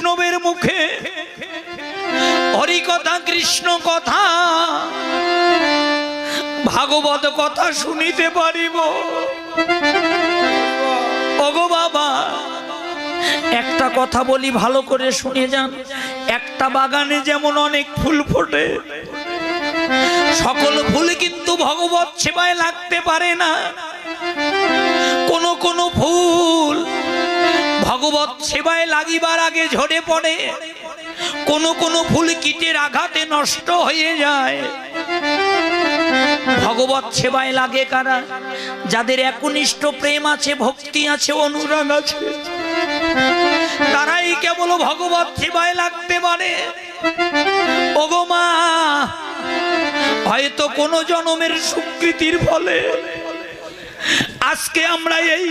বৈষ্ণবের মুখে হরি কথা কৃষ্ণ কথা ভাগবত কথা শুনিতে পারিব। ওগো বাবা, একটা কথা বলি, ভালো করে শুনে যান। একটা বাগানে যেমন অনেক ফুল ফোটে, সকল ফুল কিন্তু ভগবত সেবায় লাগতে পারে না। কোন কোন ফুল ভগবত সেবায় লাগিবার আগে ঝরে পড়ে, কোন কোন ফুল কীটের আঘাতে নষ্ট হয়ে যায়। ভগবত সেবায় লাগে কারা? যাদের একনিষ্ঠ প্রেম আছে, ভক্তি আছে, অনুরাগ আছে, তারাই কেবল ভগবত সেবায় লাগতে পারে। ওগো মা, হয়তো কোন জন্মের সুকৃতির ফলে আজকে আমরা এই